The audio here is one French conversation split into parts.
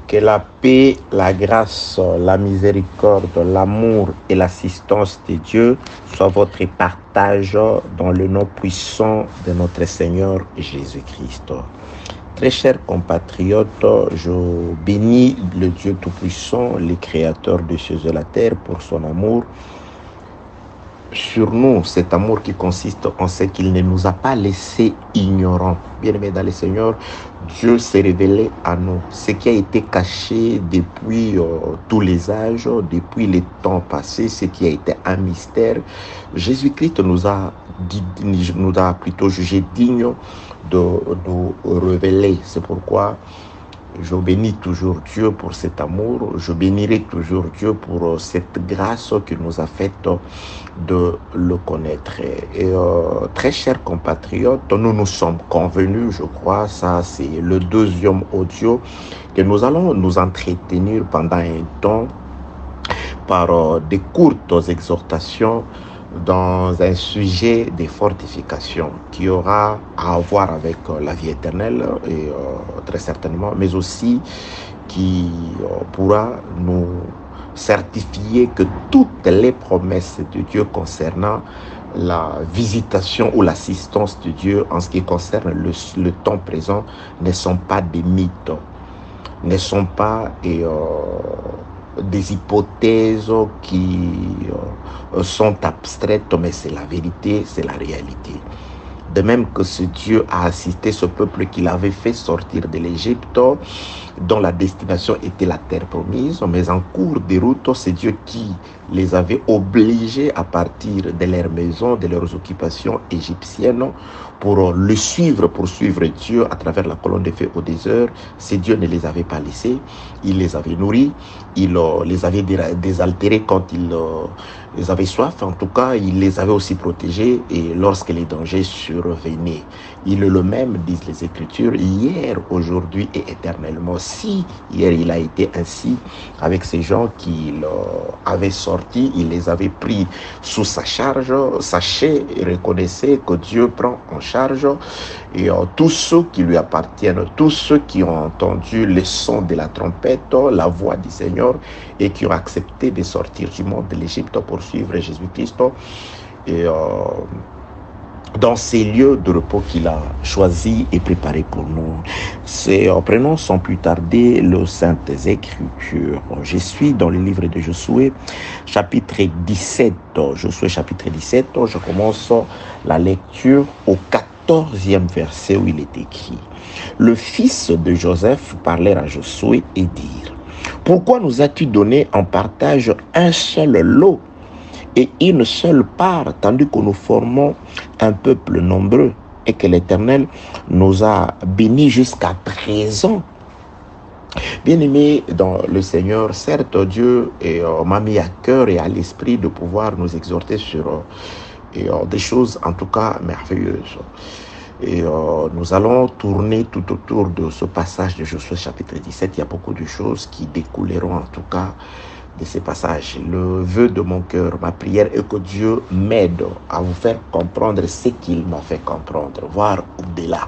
Que la paix, la grâce, la miséricorde, l'amour et l'assistance de Dieu soient votre partage dans le nom puissant de notre Seigneur Jésus-Christ. Très chers compatriotes, je bénis le Dieu Tout-Puissant, le Créateur des cieux et de la terre, pour son amour sur nous, cet amour qui consiste en ce qu'il ne nous a pas laissés ignorants. Bien-aimés dans le Seigneur, Dieu s'est révélé à nous. Ce qui a été caché depuis tous les âges, depuis les temps passés, ce qui a été un mystère, Jésus-Christ nous a plutôt jugé dignes de nous révéler. C'est pourquoi je bénis toujours Dieu pour cet amour. Je bénirai toujours Dieu pour cette grâce qu'il nous a faite de le connaître. Et très chers compatriotes, nous nous sommes convenus, je crois, ça c'est le deuxième audio, que nous allons nous entretenir pendant un temps par des courtes exhortations dans un sujet de fortification qui aura à voir avec la vie éternelle, et très certainement, mais aussi qui pourra nous certifier que toutes les promesses de Dieu concernant la visitation ou l'assistance de Dieu en ce qui concerne le temps présent ne sont pas des mythes, ne sont pas des hypothèses qui sont abstraites, mais c'est la vérité, c'est la réalité. De même que ce Dieu a assisté ce peuple qu'il avait fait sortir de l'Égypte, dont la destination était la terre promise, mais en cours de route, c'est Dieu qui les avait obligés à partir de leur maison, de leurs occupations égyptiennes, pour le suivre, pour suivre Dieu à travers la colonne de feu au désert. Ces dieux ne les avait pas laissés, il les avait nourris, il les avait désaltérés quand ils avaient soif. En tout cas, il les avait aussi protégés et lorsque les dangers survenaient. Il est le même, disent les Écritures, hier, aujourd'hui et éternellement. Si hier il a été ainsi avec ces gens qu'il avait sortis, il les avait pris sous sa charge, sachez et reconnaissez que Dieu prend en charge et tous ceux qui lui appartiennent, tous ceux qui ont entendu le son de la trompette, la voix du Seigneur et qui ont accepté de sortir du monde de l'Égypte pour suivre Jésus-Christ et dans ces lieux de repos qu'il a choisis et préparés pour nous. Prenons sans plus tarder le Saintes Écritures. Je suis dans le livre de Josué, chapitre 17. Josué, chapitre 17, je commence la lecture au 14e verset où il est écrit. Le fils de Joseph parlait à Josué et dirent: pourquoi nous as-tu donné en partage un seul lot et une seule part, tandis que nous formons un peuple nombreux et que l'Éternel nous a bénis jusqu'à présent? Bien-aimés dans le Seigneur, certes, Dieu m'a mis à cœur et à l'esprit de pouvoir nous exhorter sur des choses en tout cas merveilleuses. Et nous allons tourner tout autour de ce passage de Josué chapitre 17. Il y a beaucoup de choses qui découleront en tout cas de ces passages. Le vœu de mon cœur, ma prière est que Dieu m'aide à vous faire comprendre ce qu'il m'a fait comprendre, voire au-delà.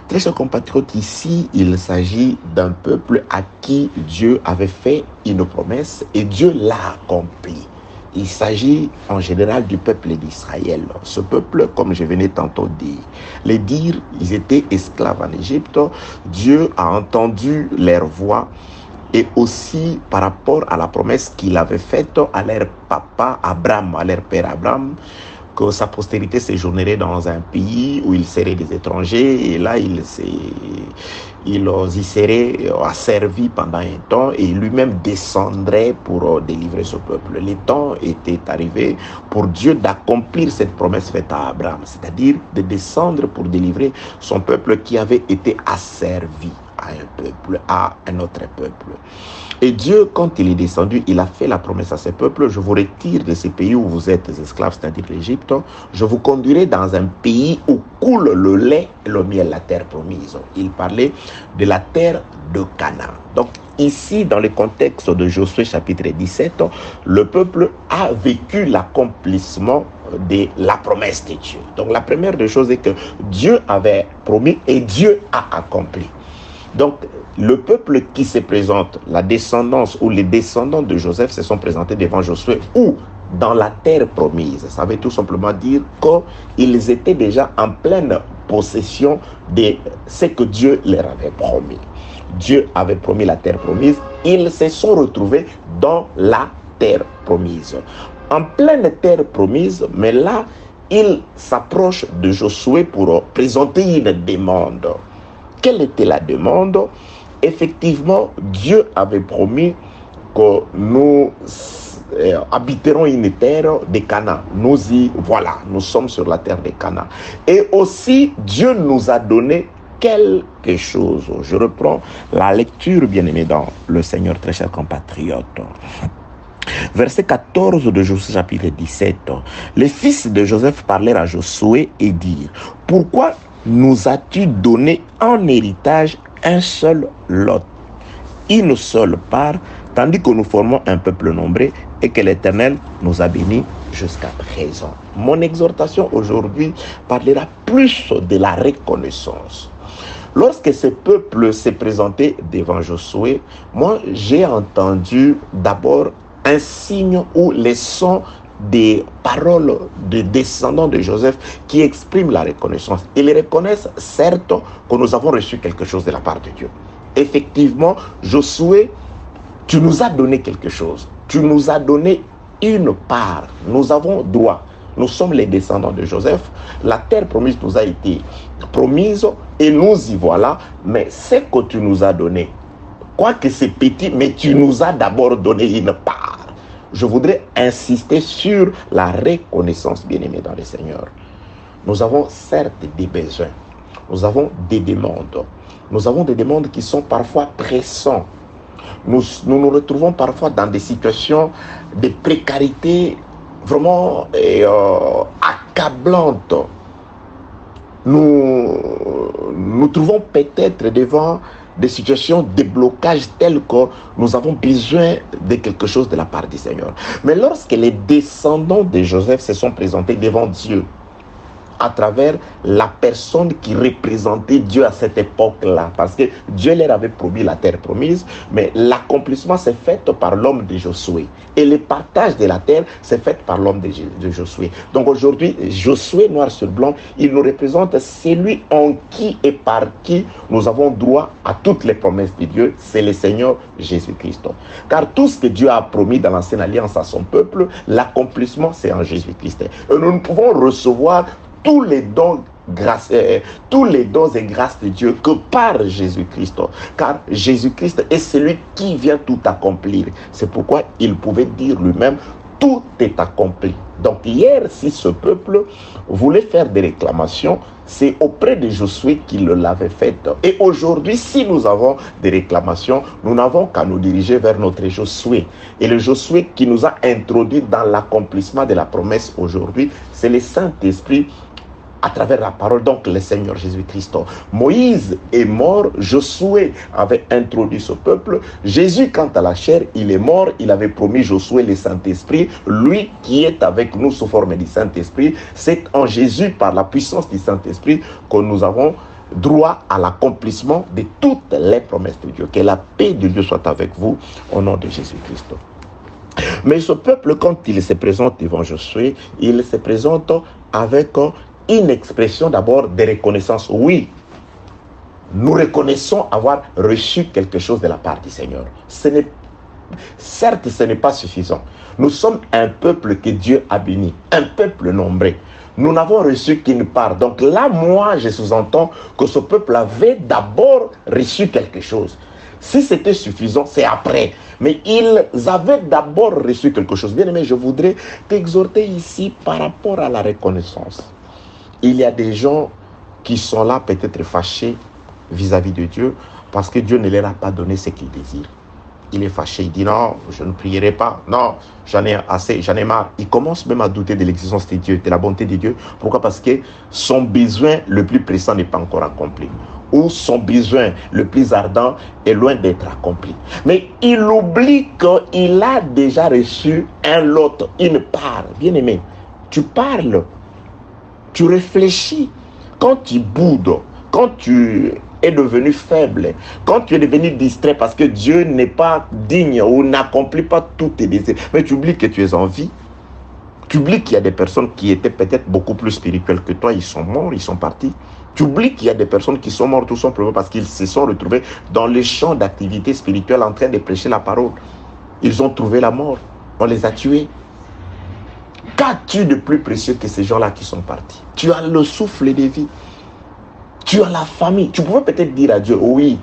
Très chers compatriotes, ici, il s'agit d'un peuple à qui Dieu avait fait une promesse et Dieu l'a accompli. Il s'agit en général du peuple d'Israël. Ce peuple, comme je venais tantôt de dire, ils étaient esclaves en Égypte. Dieu a entendu leur voix et aussi par rapport à la promesse qu'il avait faite à leur papa Abraham, à leur père Abraham, que sa postérité séjournerait dans un pays où ils seraient des étrangers, et là ils y seraient asservis pendant un temps, et lui-même descendrait pour délivrer ce peuple. Le temps était arrivé pour Dieu d'accomplir cette promesse faite à Abraham, c'est-à-dire de descendre pour délivrer son peuple qui avait été asservi à un peuple, à un autre peuple. Et Dieu, quand il est descendu, il a fait la promesse à ce peuple: je vous retire de ces pays où vous êtes esclaves, c'est-à-dire l'Égypte, je vous conduirai dans un pays où coule le lait et le miel, la terre promise. Il parlait de la terre de Canaan. Donc ici, dans le contexte de Josué chapitre 17, le peuple a vécu l'accomplissement de la promesse de Dieu. Donc la première des choses est que Dieu avait promis et Dieu a accompli. Donc, le peuple qui se présente, la descendance ou les descendants de Joseph se sont présentés devant Josué ou dans la terre promise. Ça veut tout simplement dire qu'ils étaient déjà en pleine possession de ce que Dieu leur avait promis. Dieu avait promis la terre promise. Ils se sont retrouvés dans la terre promise. En pleine terre promise, mais là, ils s'approchent de Josué pour présenter une demande. Quelle était la demande? Effectivement, Dieu avait promis que nous habiterons une terre de Canaan. Nous sommes sur la terre de Canaan. Et aussi, Dieu nous a donné quelque chose. Je reprends la lecture, bien-aimé dans le Seigneur, très cher compatriote. Verset 14 de Josué chapitre 17. Les fils de Joseph parlèrent à Josué et dirent: pourquoi nous as-tu donné en héritage un seul lot, une seule part, tandis que nous formons un peuple nombreux et que l'Éternel nous a bénis jusqu'à présent? Mon exhortation aujourd'hui parlera plus de la reconnaissance. Lorsque ce peuple s'est présenté devant Josué, moi j'ai entendu d'abord un signe ou les sons des paroles des descendants de Joseph qui expriment la reconnaissance. Ils reconnaissent certes que nous avons reçu quelque chose de la part de Dieu. Effectivement, Josué, tu nous as donné quelque chose. Tu nous as donné une part. Nous avons droit. Nous sommes les descendants de Joseph. La terre promise nous a été promise et nous y voilà. Mais ce que tu nous as donné, quoique c'est petit, mais tu nous as d'abord donné une part. Je voudrais insister sur la reconnaissance, bien-aimés dans le Seigneur. Nous avons certes des besoins, nous avons des demandes. Nous avons des demandes qui sont parfois pressantes. Nous nous retrouvons parfois dans des situations de précarité vraiment accablantes. Nous trouvons peut-être devant des situations de blocage telles que nous avons besoin de quelque chose de la part du Seigneur. Mais lorsque les descendants de Joseph se sont présentés devant Dieu, à travers la personne qui représentait Dieu à cette époque-là, parce que Dieu leur avait promis la terre promise, mais l'accomplissement s'est fait par l'homme de Josué. Et le partage de la terre s'est fait par l'homme de Josué. Donc aujourd'hui, Josué, noir sur blanc, il nous représente celui en qui et par qui nous avons droit à toutes les promesses de Dieu, c'est le Seigneur Jésus-Christ. Car tout ce que Dieu a promis dans l'ancienne alliance à son peuple, l'accomplissement c'est en Jésus-Christ. Et nous ne pouvons recevoir tous les dons et grâces de Dieu que par Jésus-Christ. Car Jésus-Christ est celui qui vient tout accomplir. C'est pourquoi il pouvait dire lui-même: tout est accompli. Donc hier, si ce peuple voulait faire des réclamations, c'est auprès de Josué qu'il l'avait fait. Et aujourd'hui, si nous avons des réclamations, nous n'avons qu'à nous diriger vers notre Josué. Et le Josué qui nous a introduits dans l'accomplissement de la promesse aujourd'hui, c'est le Saint-Esprit à travers la parole, donc le Seigneur Jésus-Christ. Moïse est mort, Josué avait introduit ce peuple. Jésus, quant à la chair, il est mort, il avait promis Josué le Saint-Esprit. Lui qui est avec nous sous forme du Saint-Esprit, c'est en Jésus, par la puissance du Saint-Esprit, que nous avons droit à l'accomplissement de toutes les promesses de Dieu. Que la paix de Dieu soit avec vous, au nom de Jésus-Christ. Mais ce peuple, quand il se présente devant Josué, il se présente avec une expression d'abord de reconnaissance. Oui, nous reconnaissons avoir reçu quelque chose de la part du Seigneur. Certes, ce n'est pas suffisant. Nous sommes un peuple que Dieu a béni, un peuple nombreux. Nous n'avons reçu qu'une part. Donc là, moi, je sous-entends que ce peuple avait d'abord reçu quelque chose. Si c'était suffisant, c'est après. Mais ils avaient d'abord reçu quelque chose. Bien aimé, je voudrais t'exhorter ici par rapport à la reconnaissance. Il y a des gens qui sont là peut-être fâchés vis-à-vis de Dieu parce que Dieu ne leur a pas donné ce qu'ils désirent. Il est fâché, il dit non, je ne prierai pas, non, j'en ai assez, j'en ai marre. Il commence même à douter de l'existence de Dieu, de la bonté de Dieu. Pourquoi? Parce que son besoin le plus pressant n'est pas encore accompli. Ou son besoin le plus ardent est loin d'être accompli. Mais il oublie qu'il a déjà reçu un lot, une part. Bien aimé, tu parles. Tu réfléchis, quand tu boudes, quand tu est devenu faible, quand tu es devenu distrait parce que Dieu n'est pas digne ou n'accomplit pas tous tes désirs, mais tu oublies que tu es en vie, tu oublies qu'il y a des personnes qui étaient peut-être beaucoup plus spirituelles que toi, ils sont morts, ils sont partis. Tu oublies qu'il y a des personnes qui sont mortes tout simplement parce qu'ils se sont retrouvés dans les champs d'activité spirituelle en train de prêcher la parole. Ils ont trouvé la mort, on les a tués. Qu'as-tu de plus précieux que ces gens-là qui sont partis? Tu as le souffle de vie. Tu as la famille. Tu pouvais peut-être dire à Dieu, oui,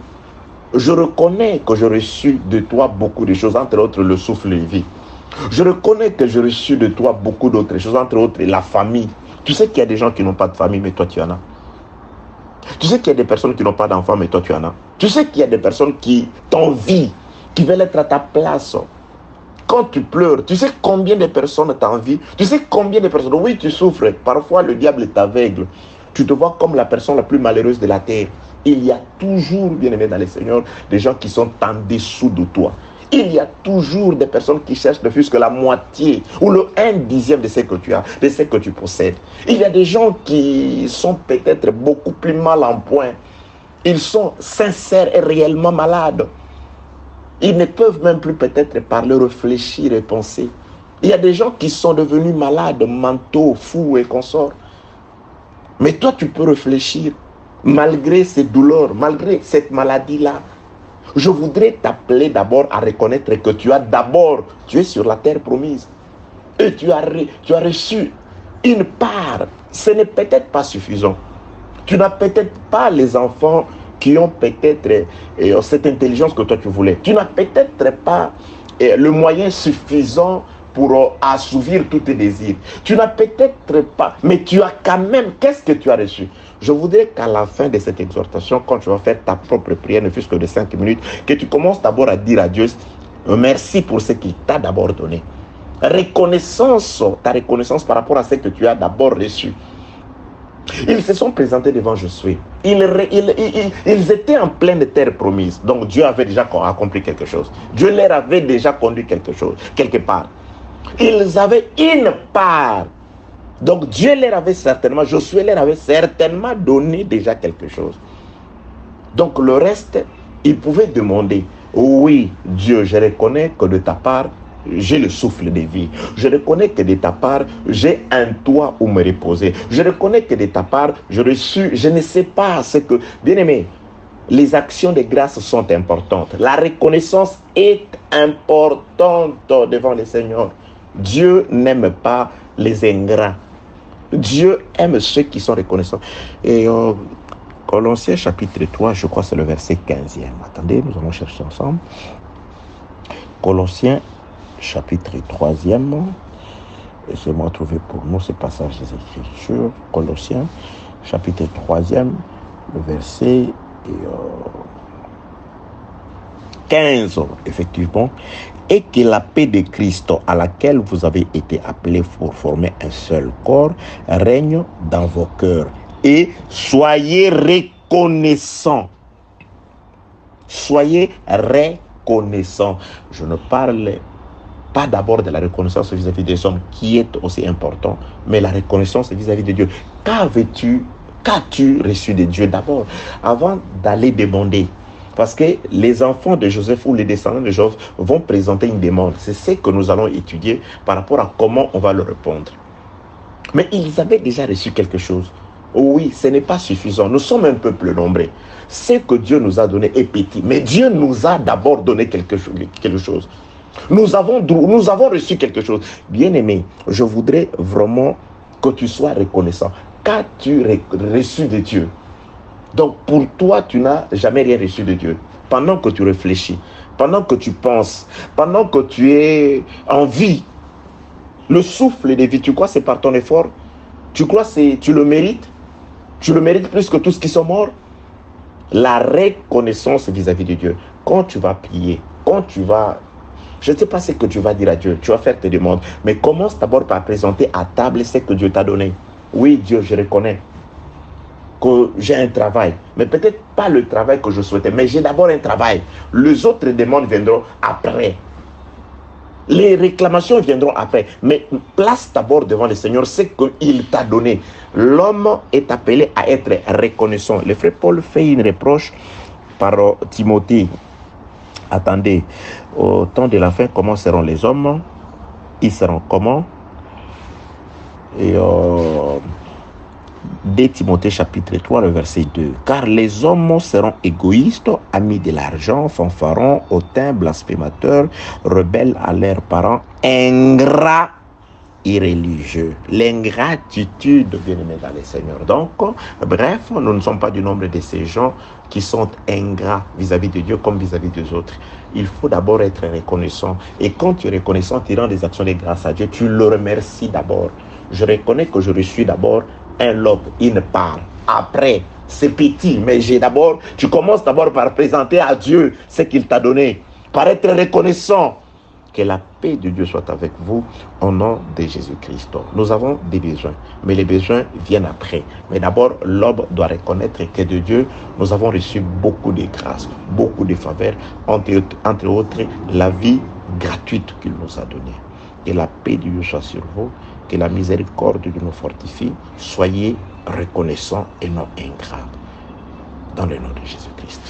je reconnais que j'ai reçu de toi beaucoup de choses, entre autres le souffle de vie. Je reconnais que j'ai reçu de toi beaucoup d'autres choses, entre autres la famille. Tu sais qu'il y a des gens qui n'ont pas de famille, mais toi tu en as. Tu sais qu'il y a des personnes qui n'ont pas d'enfants, mais toi tu en as. Tu sais qu'il y a des personnes qui t'envient, qui veulent être à ta place. Quand tu pleures, tu sais combien de personnes t'envient? Tu sais combien de personnes? Oui, tu souffres. Parfois, le diable t'aveugle. Tu te vois comme la personne la plus malheureuse de la terre. Il y a toujours, bien aimé dans le Seigneur, des gens qui sont en dessous de toi. Il y a toujours des personnes qui cherchent ne fût-ce que la moitié ou le 1/10 de ce que tu as, de ce que tu possèdes. Il y a des gens qui sont peut-être beaucoup plus mal en point. Ils sont sincères et réellement malades. Ils ne peuvent même plus peut-être parler, réfléchir et penser. Il y a des gens qui sont devenus malades, mentaux, fous et consorts. Mais toi, tu peux réfléchir, malgré ces douleurs, malgré cette maladie-là. Je voudrais t'appeler d'abord à reconnaître que tu es sur la terre promise. Et tu as reçu une part. Ce n'est peut-être pas suffisant. Tu n'as peut-être pas les enfants qui ont peut-être cette intelligence que toi tu voulais. Tu n'as peut-être pas le moyen suffisant pour assouvir tous tes désirs. Tu n'as peut-être pas, mais tu as quand même, qu'est-ce que tu as reçu? Je voudrais qu'à la fin de cette exhortation, quand tu vas faire ta propre prière, ne fût-ce que de 5 minutes, que tu commences d'abord à dire à Dieu, merci pour ce qu'il t'a d'abord donné. Reconnaissance, ta reconnaissance par rapport à ce que tu as d'abord reçu. Ils se sont présentés devant Josué. Ils étaient en pleine terre promise. Donc Dieu avait déjà accompli quelque chose. Dieu leur avait déjà conduit quelque part. Ils avaient une part. Donc Dieu leur avait certainement, Josué leur avait certainement donné déjà quelque chose. Donc le reste, ils pouvaient demander, oui, Dieu, je reconnais que de ta part, j'ai le souffle de vie. Je reconnais que de ta part, j'ai un toit où me reposer. Je reconnais que de ta part, je ne sais pas ce que... Bien-aimé, les actions de grâce sont importantes. La reconnaissance est importante devant le Seigneur. Dieu n'aime pas les ingrats. Dieu aime ceux qui sont reconnaissants. Et Colossiens chapitre 3, je crois que c'est le verset 15e. Attendez, nous allons chercher ensemble. Colossiens chapitre 3e. Laissez-moi trouver pour nous ce passage des Écritures. Colossiens chapitre 3e, le verset 15, effectivement. Et que la paix de Christ, à laquelle vous avez été appelés pour former un seul corps, règne dans vos cœurs. Et soyez reconnaissants. Soyez reconnaissants. Je ne parle pas d'abord de la reconnaissance vis-à-vis des hommes, qui est aussi important, mais la reconnaissance vis-à-vis de Dieu. Qu'as-tu reçu de Dieu d'abord, avant d'aller demander? Parce que les enfants de Joseph ou les descendants de Joseph vont présenter une demande. C'est ce que nous allons étudier par rapport à comment on va leur répondre. Mais ils avaient déjà reçu quelque chose. Oui, ce n'est pas suffisant. Nous sommes un peuple nombreux. Ce que Dieu nous a donné est petit. Mais Dieu nous a d'abord donné quelque chose. Nous avons reçu quelque chose. Bien-aimé, je voudrais vraiment que tu sois reconnaissant. Qu'as-tu reçu de Dieu? Donc pour toi, tu n'as jamais rien reçu de Dieu. Pendant que tu réfléchis, pendant que tu penses, pendant que tu es en vie, le souffle de vie, tu crois c'est par ton effort? Tu crois tu le mérites? Tu le mérites plus que tous ceux qui sont morts? La reconnaissance vis-à-vis de Dieu. Quand tu vas prier, quand tu vas... Je ne sais pas ce que tu vas dire à Dieu. Tu vas faire tes demandes. Mais commence d'abord par présenter à table ce que Dieu t'a donné. Oui, Dieu, je reconnais que j'ai un travail, mais peut-être pas le travail que je souhaitais, mais j'ai d'abord un travail. Les autres demandes viendront après. Les réclamations viendront après. Mais place d'abord devant le Seigneur ce qu'il t'a donné. L'homme est appelé à être reconnaissant. Le frère Paul fait une reproche par Timothée. Attendez, au temps de la fin, comment seront les hommes? Ils seront comment? Et 2 Timothée chapitre 3, le verset 2. Car les hommes seront égoïstes, amis de l'argent, fanfarons, hautains, blasphémateurs, rebelles à leurs parents, ingrats, irréligieux. L'ingratitude, bien-aimé dans le Seigneur. Donc, bref, nous ne sommes pas du nombre de ces gens qui sont ingrats vis-à-vis de Dieu comme vis-à-vis des autres. Il faut d'abord être reconnaissant. Et quand tu es reconnaissant, tu rends des actions de grâce à Dieu, tu le remercies d'abord. Je reconnais que je reçus d'abord un lobe, une part. Après, c'est petit, mais tu commences d'abord par présenter à Dieu ce qu'il t'a donné, par être reconnaissant. Que la paix de Dieu soit avec vous au nom de Jésus-Christ. Nous avons des besoins, mais les besoins viennent après. Mais d'abord, l'homme doit reconnaître que de Dieu, nous avons reçu beaucoup de grâces, beaucoup de faveurs, entre autres, la vie gratuite qu'il nous a donnée. Que la paix de Dieu soit sur vous, que la miséricorde de Dieu nous fortifie. Soyez reconnaissants et non ingrats. Dans le nom de Jésus-Christ.